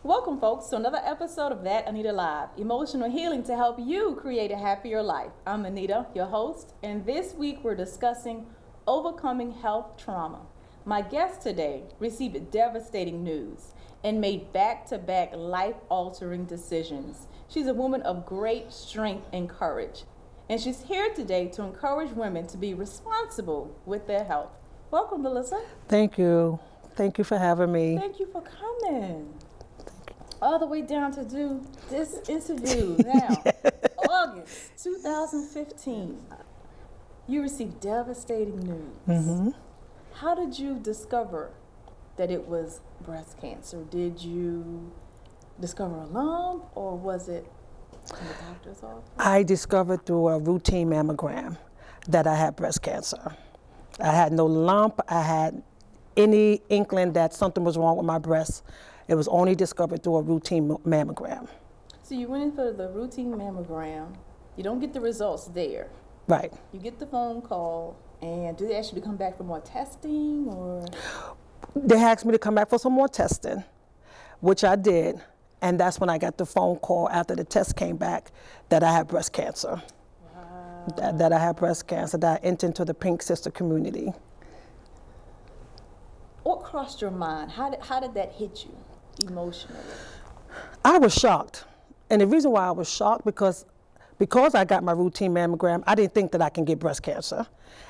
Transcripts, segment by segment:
Welcome, folks, to another episode of That Anita Live, emotional healing to help you create a happier life. I'm Anita, your host, and this week we're discussing overcoming health trauma. My guest today received devastating news and made back-to-back life-altering decisions. She's a woman of great strength and courage, and she's here today to encourage women to be responsible with their health. Welcome, Malisa. Thank you. Thank you for having me. Thank you for coming. All the way down to do this interview now. August 2015. You received devastating news. Mm-hmm. How did you discover that it was breast cancer? Did you discover a lump, or was it in the doctor's office? I discovered through a routine mammogram that I had breast cancer. I had no lump. I had any inkling that something was wrong with my breast. It was only discovered through a routine mammogram. So you went in for the routine mammogram. You don't get the results there. Right. You get the phone call, and do they ask you to come back for more testing, or? They asked me to come back for some more testing, which I did. And that's when I got the phone call after the test came back that I had breast cancer. Wow. That I had breast cancer, that I entered into the Pink Sister community. What crossed your mind? How did that hit you emotionally? I was shocked. And the reason why I was shocked, because I got my routine mammogram, I didn't think that I can get breast cancer.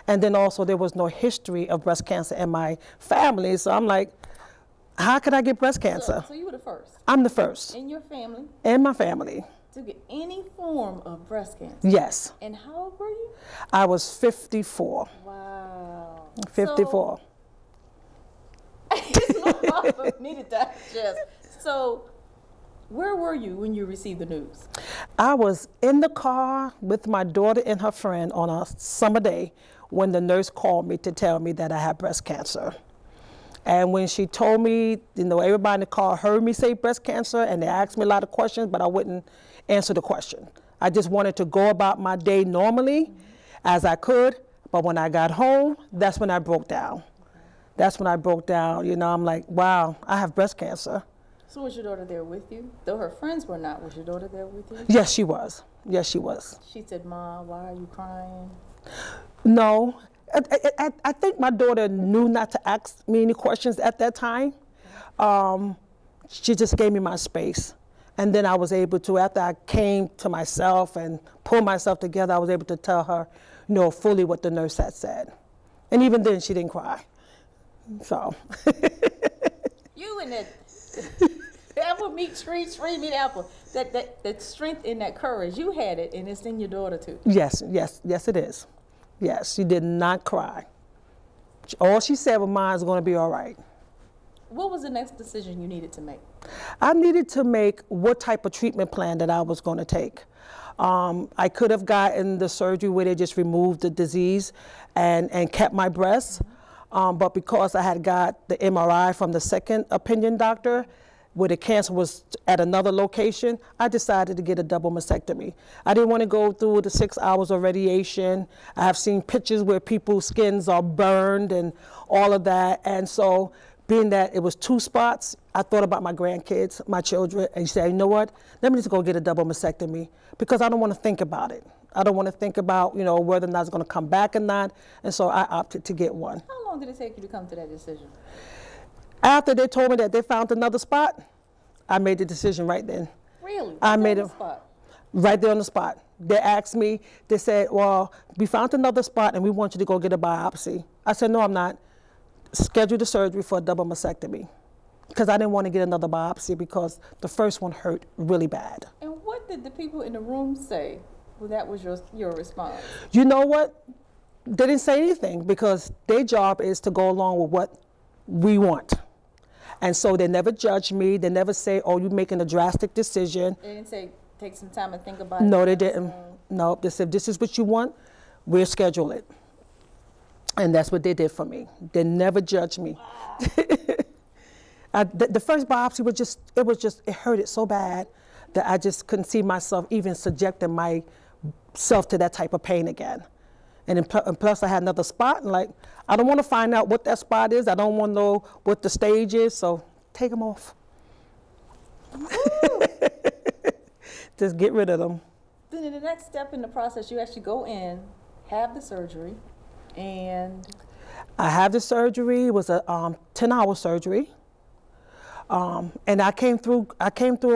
And then also there was no history of breast cancer in my family. So I'm like, how could I get breast cancer? So you were the first? I'm the first. In your family? In my family. To get any form of breast cancer? Yes. And how old were you? I was 54. Wow. 54. So, it's not hard for me to digest. So, where were you when you received the news? I was in the car with my daughter and her friend on a summer day when the nurse called me to tell me that I had breast cancer. And when she told me, you know, everybody in the car heard me say breast cancer, and they asked me a lot of questions, but I wouldn't answer the question. I just wanted to go about my day normally as I could, but when I got home, that's when I broke down. That's when I broke down. You know, I'm like, wow, I have breast cancer. So was your daughter there with you? Though her friends were not, was your daughter there with you? Yes, she was. Yes, she was. She said, "Mom, why are you crying?" No. I think my daughter knew not to ask me any questions at that time. She just gave me my space. And then I was able to, after I came to myself and pulled myself together, I was able to tell her, you know, fully what the nurse had said. And even then, she didn't cry. So. You and that apple meat tree meat apple. That strength and that courage, you had it, and it's in your daughter too. Yes, it is. Yes, she did not cry. All she said was, "Mine's going to be all right." What was the next decision you needed to make? I needed to make what type of treatment plan that I was going to take. I could have gotten the surgery where they just removed the disease and kept my breasts. But because I had got the MRI from the second opinion doctor, where the cancer was at another location, I decided to get a double mastectomy. I didn't want to go through the 6 hours of radiation. I have seen pictures where people's skins are burned and all of that. And so being that it was 2 spots, I thought about my grandkids, my children, and said, you know what, let me just go get a double mastectomy, because I don't want to think about it. I don't want to think about, you know, whether or not it's going to come back or not. And so I opted to get one. How long did it take you to come to that decision? After they told me that they found another spot, I made the decision right then. Really? I made it spot? right there on the spot. They asked me, they said, well, we found another spot and we want you to go get a biopsy. I said, no, I'm not. Schedule the surgery for a double mastectomy, because I didn't want to get another biopsy because the first one hurt really bad. And what did the people in the room say? Well, that was your response. You know what? They didn't say anything, because their job is to go along with what we want. And so they never judge me. They never say, oh, you're making a drastic decision. They didn't say, take some time and think about it? No, they didn't. No, they said, this is what you want, we'll schedule it. And that's what they did for me. They never judged me. Wow. The first biopsy was it hurted so bad that I just couldn't see myself even subjecting myself to that type of pain again. And plus I had another spot, and like, I don't want to find out what that spot is. I don't want to know what the stage is, so take them off. Just get rid of them. Then in the next step in the process, you actually go in, have the surgery, and... I had the surgery. It was a 10-hour surgery. And I came through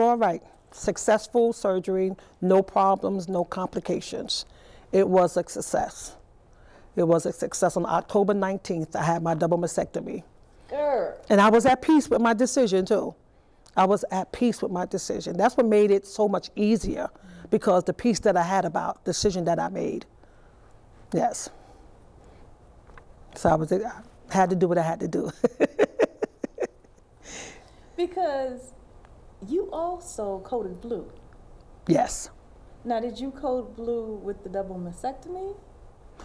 all right. Successful surgery, no problems, no complications. It was a success. It was a success. On October 19th, I had my double mastectomy. Girl. And I was at peace with my decision too. I was at peace with my decision. That's what made it so much easier, because the peace that I had about the decision that I made. Yes. So I had to do what I had to do. Because you also coded blue. Yes. Now, did you code blue with the double mastectomy?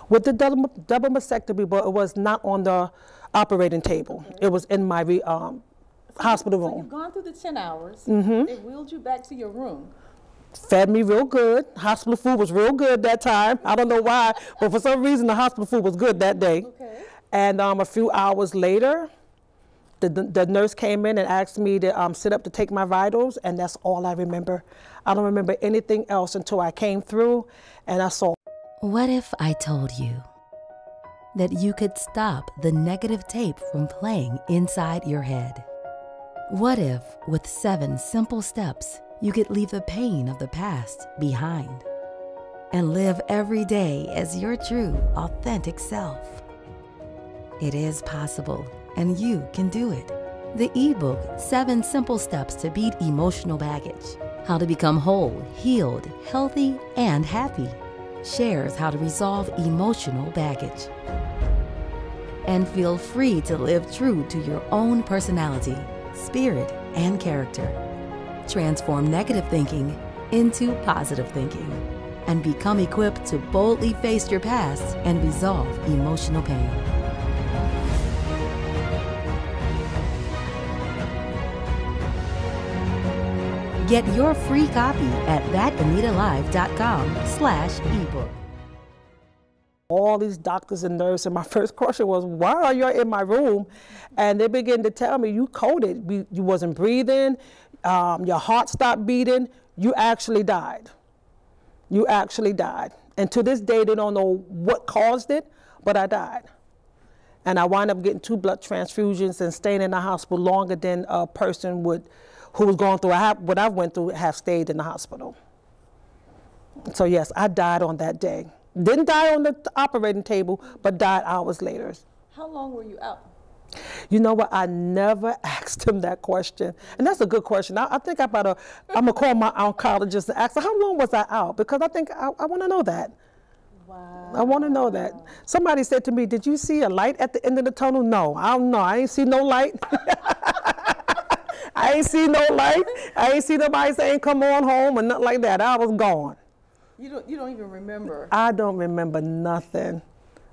With the double mastectomy, but it was not on the operating table. Okay. It was in my hospital room. So you've gone through the 10 hours. Mm-hmm. They wheeled you back to your room. Fed me real good. Hospital food was real good that time. I don't know why, but for some reason the hospital food was good that day. Okay. And a few hours later, the nurse came in and asked me to sit up to take my vitals, and that's all I remember. I don't remember anything else until I came through and I saw. What if I told you that you could stop the negative tape from playing inside your head? What if, with 7 simple steps, you could leave the pain of the past behind and live every day as your true, authentic self? It is possible, and you can do it. The ebook, 7 Simple Steps to Beat Emotional Baggage, How to Become Whole, Healed, Healthy, and Happy, shares how to resolve emotional baggage and feel free to live true to your own personality, spirit, and character. Transform negative thinking into positive thinking and become equipped to boldly face your past and resolve emotional pain. Get your free copy at thatanitalive.com/ebook. All these doctors and nurses, and my first question was, why are you in my room? And they began to tell me, you coded. You wasn't breathing, your heart stopped beating, you actually died. You actually died. And to this day, they don't know what caused it, but I died. And I wound up getting 2 blood transfusions and staying in the hospital longer than a person who was going through what I went through have stayed in the hospital. So yes, I died on that day. Didn't die on the operating table, but died hours later. How long were you out? You know what? I never asked him that question. And that's a good question. I think I'm going to call my oncologist and ask her, how long was I out? Because I think I want to know that. Wow. I want to know that. Somebody said to me, did you see a light at the end of the tunnel? No, I don't know. I ain't see no light. I ain't see no light. I ain't see nobody saying, come on home or nothing like that. I was gone. You don't even remember? I don't remember nothing.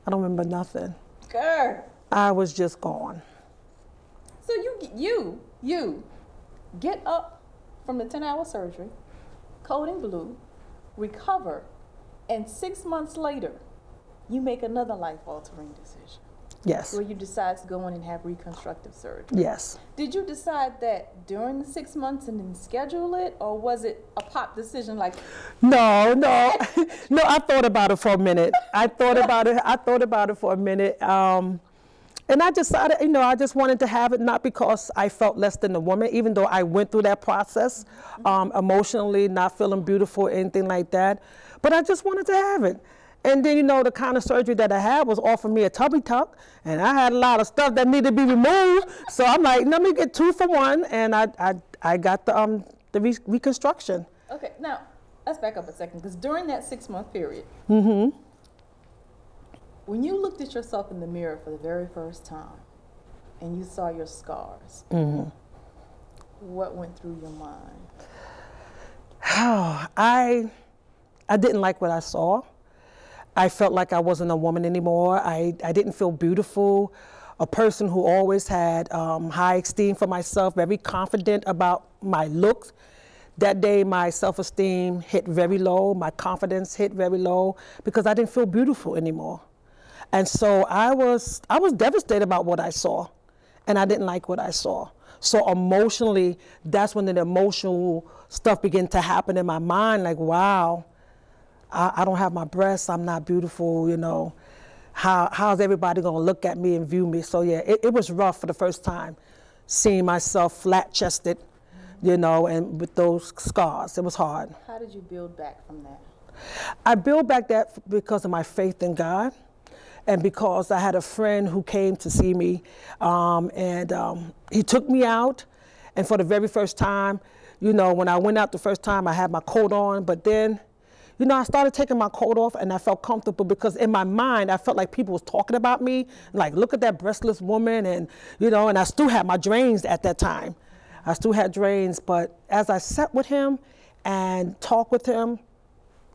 I don't remember nothing. Girl. I was just gone. So you get up from the 10-hour surgery, coding blue, recover, and 6 months later, you make another life-altering decision. Yes. Where you decide to go in and have reconstructive surgery. Yes. Did you decide that during the 6 months and then schedule it, or was it a pop decision like? No. No, I thought about it for a minute. I thought about it for a minute. And I decided, I just wanted to have it, not because I felt less than a woman, even though I went through that process, emotionally, not feeling beautiful or anything like that. But I just wanted to have it. And then, the kind of surgery that I had was offering me a tummy tuck, and I had a lot of stuff that needed to be removed. So I'm like, let me get 2 for 1, and I got the reconstruction. Okay, now let's back up a second, because during that 6-month period, when you looked at yourself in the mirror for the very first time, and you saw your scars, what went through your mind? I didn't like what I saw. I felt like I wasn't a woman anymore. I didn't feel beautiful. A person who always had high esteem for myself, very confident about my looks. That day, my self-esteem hit very low. My confidence hit very low because I didn't feel beautiful anymore. And so I was devastated about what I saw, and I didn't like what I saw. So emotionally, that's when the emotional stuff began to happen in my mind, like, wow, I don't have my breasts, I'm not beautiful, you know. How's everybody gonna look at me and view me? So yeah, it was rough for the first time, seeing myself flat-chested, you know, and with those scars. It was hard. How did you build back from that? I built back that because of my faith in God, and because I had a friend who came to see me, and he took me out, and for the very first time, you know, when I went out the first time, I had my coat on, but then, you know, I started taking my coat off and I felt comfortable because in my mind, I felt like people was talking about me, like, look at that breastless woman, and, you know, and I still had my drains at that time. I still had drains, but as I sat with him and talked with him,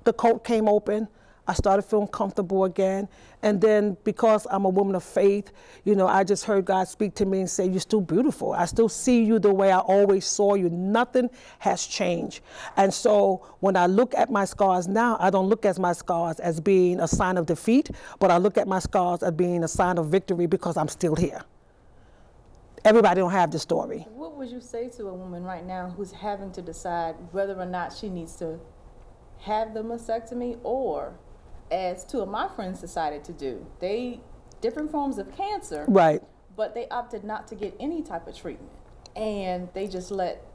the coat came open. I started feeling comfortable again. And then because I'm a woman of faith, you know, I just heard God speak to me and say, you're still beautiful. I still see you the way I always saw you. Nothing has changed. And so when I look at my scars now, I don't look at my scars as being a sign of defeat, but I look at my scars as being a sign of victory because I'm still here. Everybody don't have this story. What would you say to a woman right now who's having to decide whether or not she needs to have the mastectomy, or as two of my friends decided to do, different forms of cancer, right? But they opted not to get any type of treatment, and they just let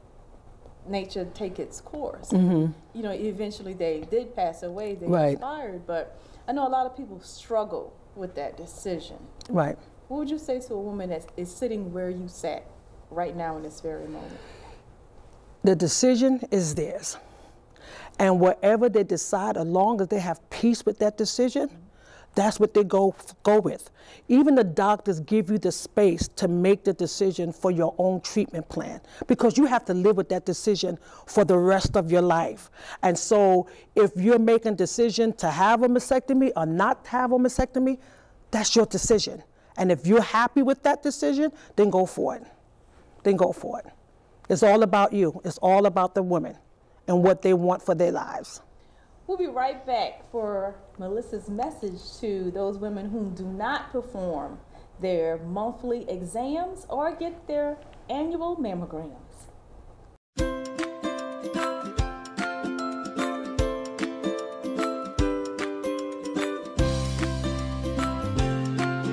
nature take its course. You know, eventually they did pass away, they expired, but I know a lot of people struggle with that decision. Right. What would you say to a woman that is sitting where you sat right now in this very moment? The decision is theirs. And whatever they decide, as long as they have peace with that decision, that's what they go with. Even the doctors give you the space to make the decision for your own treatment plan, because you have to live with that decision for the rest of your life. And so if you're making a decision to have a mastectomy or not have a mastectomy, that's your decision. And if you're happy with that decision, then go for it. Then go for it. It's all about you. It's all about the women and what they want for their lives. We'll be right back for Malisa's message to those women who do not perform their monthly exams or get their annual mammograms.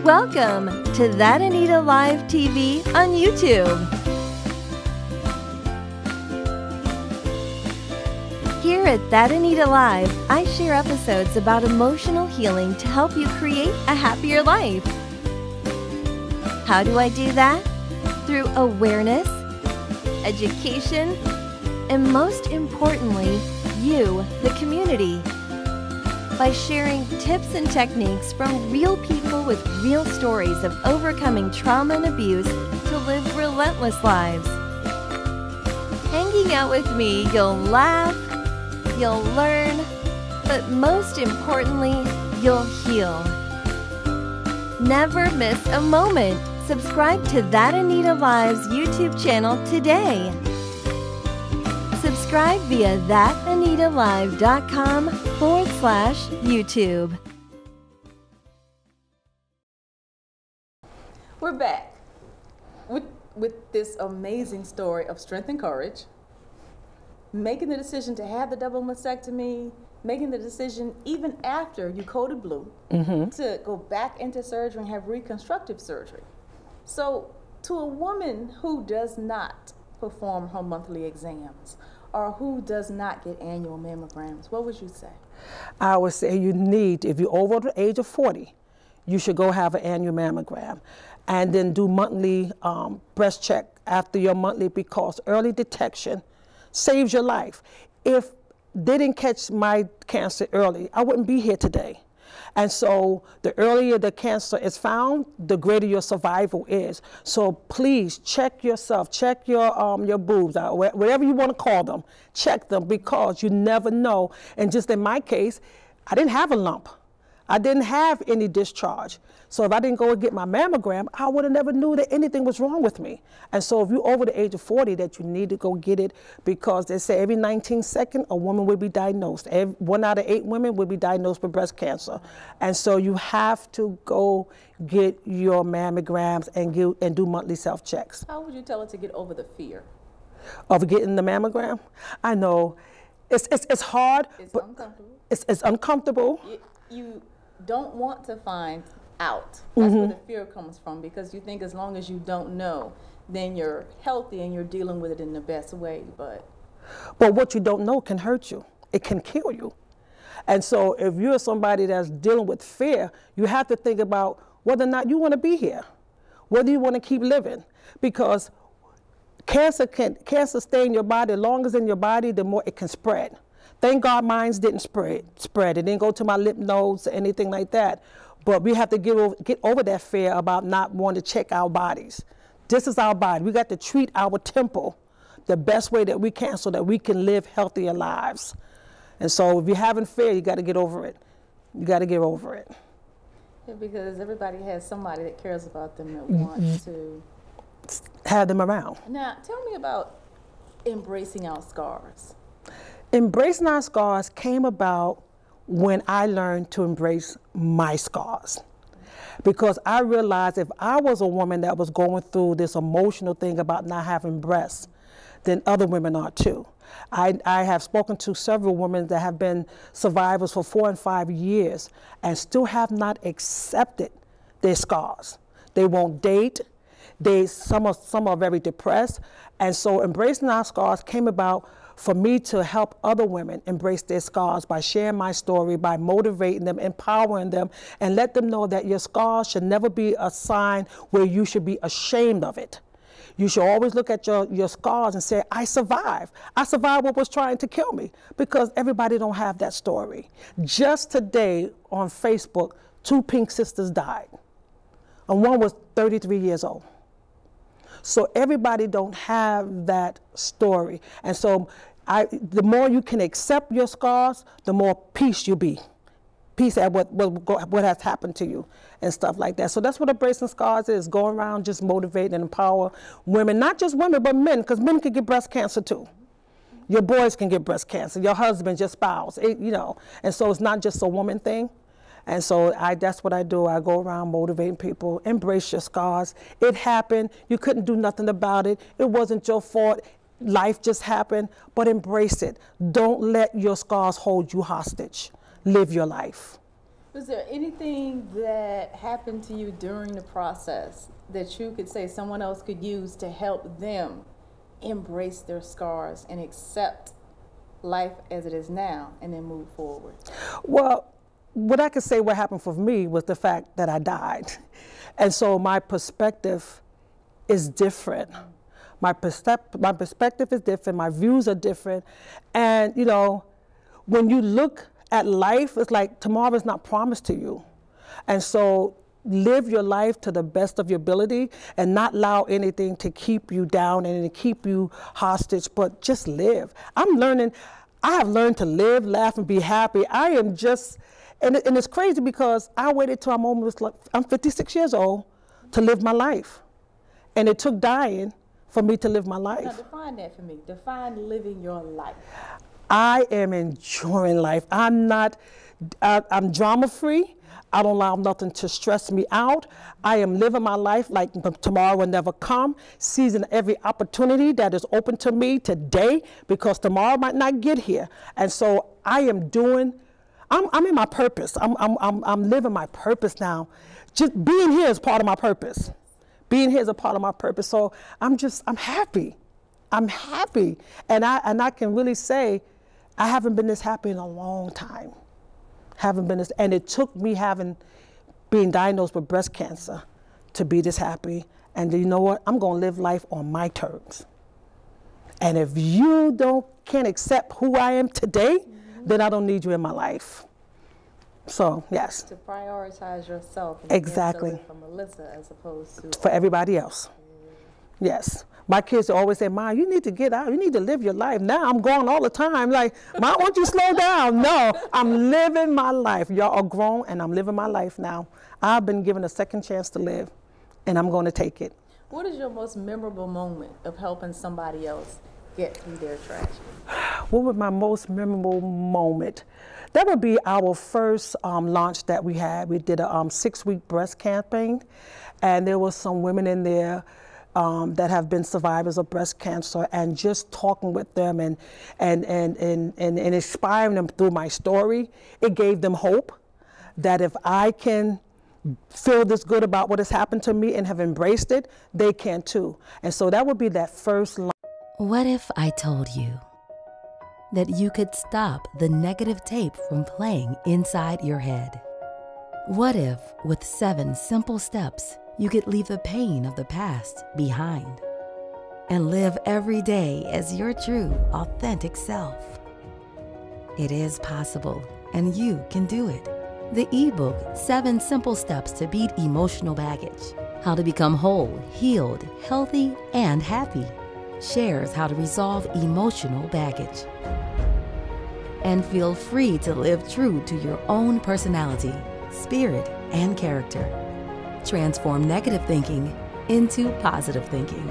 Welcome to That Anita Live TV on YouTube. Here at That Anita Live, I share episodes about emotional healing to help you create a happier life. How do I do that? Through awareness, education, and most importantly, you, the community. By sharing tips and techniques from real people with real stories of overcoming trauma and abuse to live relentless lives. Hanging out with me, you'll laugh, you'll learn, but most importantly, you'll heal. Never miss a moment. Subscribe to That Anita Live's YouTube channel today. Subscribe via thatanitalive.com/YouTube. We're back with this amazing story of strength and courage, making the decision to have the double mastectomy, making the decision even after you coded blue to go back into surgery and have reconstructive surgery. So to a woman who does not perform her monthly exams or who does not get annual mammograms, what would you say? I would say you need, if you're over the age of 40, you should go have an annual mammogram and then do monthly breast check after your monthly, because early detection saves your life. If they didn't catch my cancer early, I wouldn't be here today. And so the earlier the cancer is found, the greater your survival is. So please check yourself, check your boobs, whatever you want to call them, check them, because you never know. And just in my case, I didn't have a lump. I didn't have any discharge. So if I didn't go and get my mammogram, I would have never knew that anything was wrong with me. And so if you're over the age of 40, that you need to go get it, because they say every 19 seconds, a woman will be diagnosed. 1 out of 8 women will be diagnosed with breast cancer. And so you have to go get your mammograms and do monthly self-checks. How would you tell her to get over the fear of getting the mammogram? I know it's hard. It's but uncomfortable. It's uncomfortable. You don't want to find out. That's where the fear comes from, because you think as long as you don't know, then you're healthy and you're dealing with it in the best way. But what you don't know can hurt you. It can kill you. And so if you're somebody that's dealing with fear, you have to think about whether or not you want to be here, whether you want to keep living, because cancer stay in your body. The longer it's in your body, the more it can spread. Thank God mine didn't spread. It didn't go to my lymph nodes or anything like that. But we have to get over that fear about not wanting to check our bodies. This is our body. We got to treat our temple the best way that we can so that we can live healthier lives. And so if you're having fear, you got to get over it. You got to get over it. Yeah, because everybody has somebody that cares about them that wants to have them around. Now, tell me about embracing our scars. Embracing our scars came about when I learned to embrace my scars. Because I realized if I was a woman that was going through this emotional thing about not having breasts, then other women are too. I have spoken to several women that have been survivors for 4 and 5 years and still have not accepted their scars. They won't date. Some are very depressed. And so embracing our scars came about for me to help other women embrace their scars by sharing my story, by motivating them, empowering them, and let them know that your scars should never be a sign where you should be ashamed of it. You should always look at your scars and say, I survived. I survived what was trying to kill me, because everybody don't have that story. Just today on Facebook, 2 pink sisters died, and one was 33 years old. So everybody don't have that story. And so the more you can accept your scars, the more peace you'll be. Peace at what has happened to you and stuff like that. So that's what embracing scars is, going around just motivating and empower women, not just women, but men, because men can get breast cancer too. Your boys can get breast cancer, your husband, your spouse, you know. And so it's not just a woman thing. And so that's what I do. I go around motivating people. Embrace your scars. It happened. You couldn't do nothing about it. It wasn't your fault. Life just happened. But embrace it. Don't let your scars hold you hostage. Live your life. Was there anything that happened to you during the process that you could say someone else could use to help them embrace their scars and accept life as it is now and then move forward? Well, what I could say what happened for me was the fact that I died. And so my perspective is different. My perspective is different. My views are different. And, you know, when you look at life, it's like tomorrow is not promised to you. And so live your life to the best of your ability and not allow anything to keep you down and to keep you hostage, but just live. I have learned to live, laugh, and be happy. I am just, and it's crazy because I waited till I'm 56 years old to live my life. And it took dying for me to live my life. Now define that for me. Define living your life. I am enjoying life. I'm drama-free. I don't allow nothing to stress me out. I am living my life like tomorrow will never come, seizing every opportunity that is open to me today, because tomorrow might not get here. And so I am I'm in my purpose. I'm living my purpose now. Just being here is part of my purpose. Being here is a part of my purpose. So I'm happy. I'm happy. And I can really say I haven't been this happy in a long time. And it took me being diagnosed with breast cancer to be this happy. And you know what? I'm going to live life on my terms. And if you can't accept who I am today, then I don't need you in my life. So, yes. To prioritize yourself. And exactly. for Melissa as opposed to for everybody else. Yes. My kids always say, "Ma, you need to get out. You need to live your life." Now I'm gone all the time. Like, "Ma, why don't you slow down?" No, I'm living my life. Y'all are grown, and I'm living my life now. I've been given a second chance to live, and I'm going to take it. What is your most memorable moment of helping somebody else get through their tragedy? What was my most memorable moment? That would be our first launch that we had. We did a 6-week breast campaign, and there was some women in there that have been survivors of breast cancer, and just talking with them and inspiring them through my story, it gave them hope that if I can feel this good about what has happened to me and have embraced it, they can too. And so that would be that first line. What if I told you that you could stop the negative tape from playing inside your head? What if, with 7 simple steps, you could leave the pain of the past behind and live every day as your true, authentic self? It is possible, and you can do it. The ebook, 7 Simple Steps to Beat Emotional Baggage, How to Become Whole, Healed, Healthy, and Happy, shares how to resolve emotional baggage and feel free to live true to your own personality, spirit, and character. Transform negative thinking into positive thinking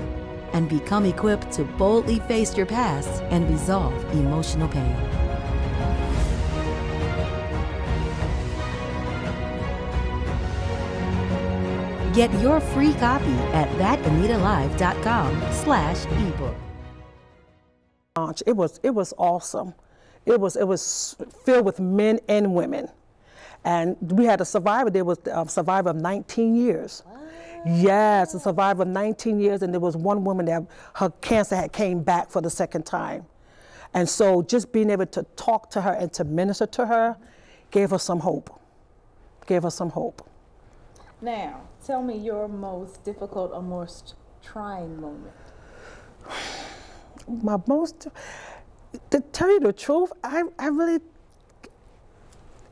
and become equipped to boldly face your past and resolve emotional pain. Get your free copy at thatanitalive.com/ebook. It was awesome. It was filled with men and women. And we had a survivor. There was a survivor of 19 years. Wow. Yes, a survivor of 19 years, and there was one woman that her cancer had came back for the second time. And so just being able to talk to her and to minister to her gave her some hope. Gave her some hope. Now, tell me your most difficult or most trying moment. My most, to tell you the truth, I really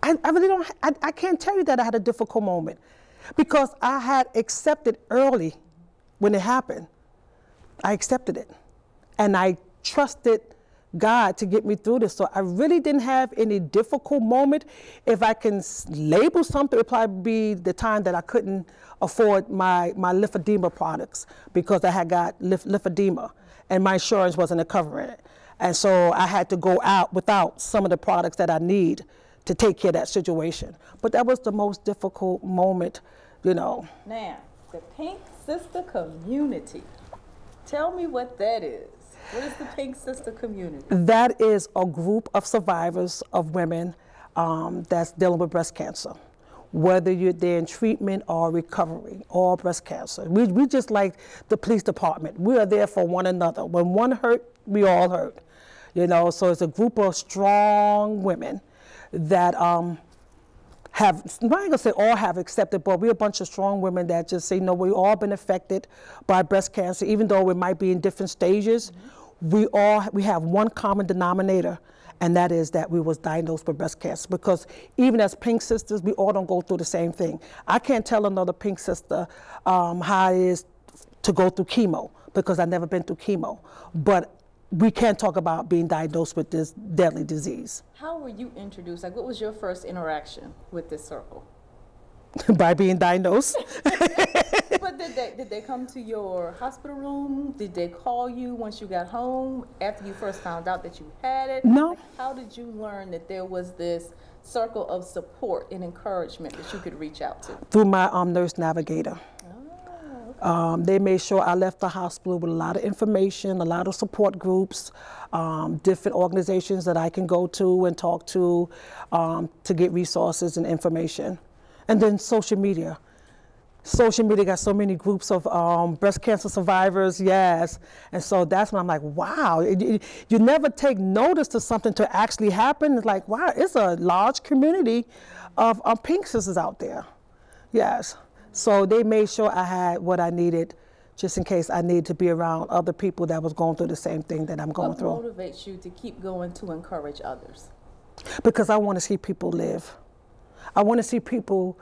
don't, I can't tell you that I had a difficult moment, because I had accepted early when it happened. I accepted it, and I trusted God to get me through this. So I really didn't have any difficult moment. If I can label something, it would probably be the time that I couldn't afford my lymphedema products, because I had got lymphedema and my insurance wasn't covering it. And so I had to go out without some of the products that I need to take care of that situation. But that was the most difficult moment, you know. Now, the Pink Sister community. Tell me what that is. What is the Pink Sister community? That is a group of survivors of women that's dealing with breast cancer. Whether they're in treatment or recovery or breast cancer. We just like the police department. We are there for one another. When one hurt, we all hurt. You know, so it's a group of strong women that have, I'm not gonna say all have accepted, but we're a bunch of strong women that just say, no, we've all been affected by breast cancer, even though we might be in different stages. Mm-hmm. We have one common denominator, and that is that we was diagnosed with breast cancer. Because even as Pink Sisters, we all don't go through the same thing. I can't tell another Pink Sister how it is to go through chemo, because I've never been through chemo. But we can't talk about being diagnosed with this deadly disease. How were you introduced? Like, what was your first interaction with this circle? By being diagnosed. But did they come to your hospital room? Did they call you once you got home, after you first found out that you had it? No. Like, how did you learn that there was this circle of support and encouragement that you could reach out to? Through my nurse navigator. Oh, okay. They made sure I left the hospital with a lot of information, a lot of support groups, different organizations that I can go to and talk to get resources and information. And then social media. Social media got so many groups of breast cancer survivors, yes. And so that's when I'm like, wow, you never take notice to something to actually happen. It's like, wow, it's a large community of Pink Sisters out there, yes. So they made sure I had what I needed, just in case I needed to be around other people that was going through the same thing that I'm going through. What motivates you to keep going to encourage others? Because I want to see people live. I want to see people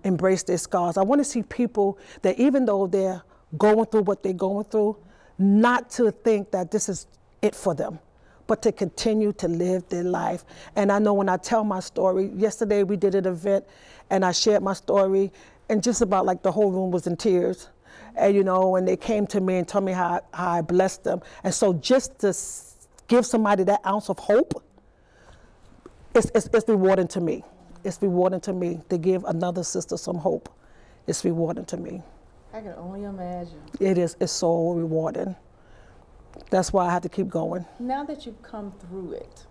embrace their scars. I want to see people that even though they're going through what they're going through, not to think that this is it for them, but to continue to live their life. And I know when I tell my story, yesterday we did an event and I shared my story, and just about like the whole room was in tears. And you know, when they came to me and told me how I blessed them. And so just to give somebody that ounce of hope, it's rewarding to me. It's rewarding to me to give another sister some hope. It's rewarding to me. I can only imagine. It is, it's so rewarding. That's why I have to keep going. Now that you've come through it,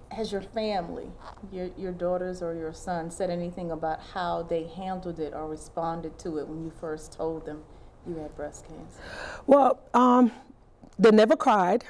has your family, your daughters or your son, said anything about how they handled it or responded to it when you first told them you had breast cancer? Well, they never cried,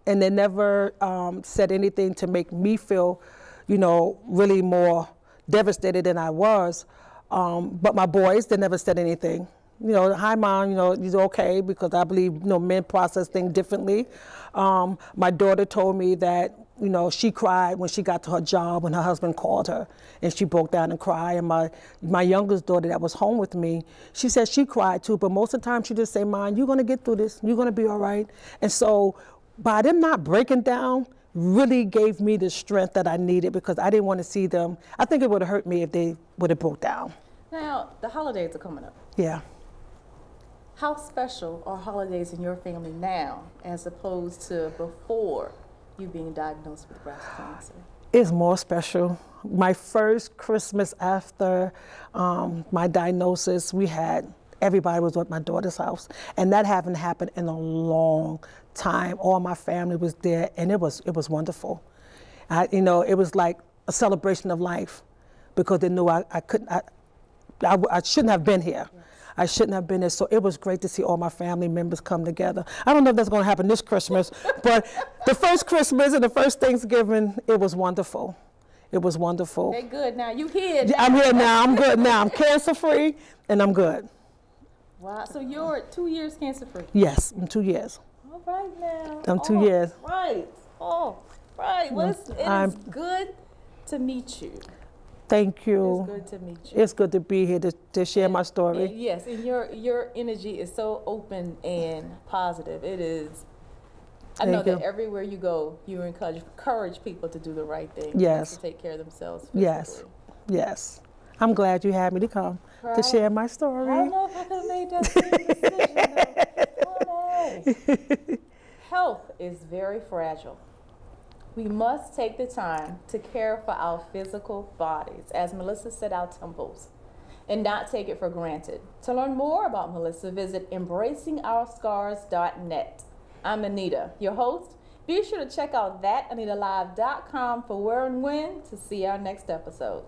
and they never said anything to make me feel, you know, really more devastated than I was. But my boys, they never said anything. You know, hi mom, you know, you're okay, because I believe, you know, men process things differently. My daughter told me that, you know, she cried when she got to her job when her husband called her, and she broke down and cried. And my youngest daughter that was home with me, she said she cried too, but most of the time she just say, Mom, you're gonna get through this, you're gonna be all right. And so by them not breaking down really gave me the strength that I needed, because I didn't want to see them. I think it would have hurt me if they would have broke down. Now, the holidays are coming up. Yeah. How special are holidays in your family now as opposed to before you being diagnosed with breast cancer? It's more special. My first Christmas after my diagnosis, everybody was at my daughter's house, and that hadn't happened in a long time. All my family was there, and it was wonderful. You know, it was like a celebration of life, because they knew I shouldn't have been here. Yes. I shouldn't have been there. So it was great to see all my family members come together. I don't know if that's going to happen this Christmas, but the first Christmas and the first Thanksgiving, it was wonderful. It was wonderful. They're good now. You here now. I'm here now. I'm good now. I'm cancer-free, and I'm good. Wow. So you're 2 years cancer-free? Yes, I'm 2 years. All right now. I'm 2 years. Right. Oh, right. Well, it is good to meet you. Thank you. It's good to meet you. It's good to be here to share my story. Yes, and your energy is so open and positive. It is. I know that everywhere you go, you encourage people to do the right thing. Yes. To take care of themselves physically. Yes. Yes. I'm glad you had me to come to share my story. I don't know if I could have made that same decision. Health is very fragile. We must take the time to care for our physical bodies, as Malisa said, our temples, and not take it for granted. To learn more about Malisa, visit embracingourscars.net. I'm Anita, your host. Be sure to check out thatanitalive.com for where and when to see our next episode.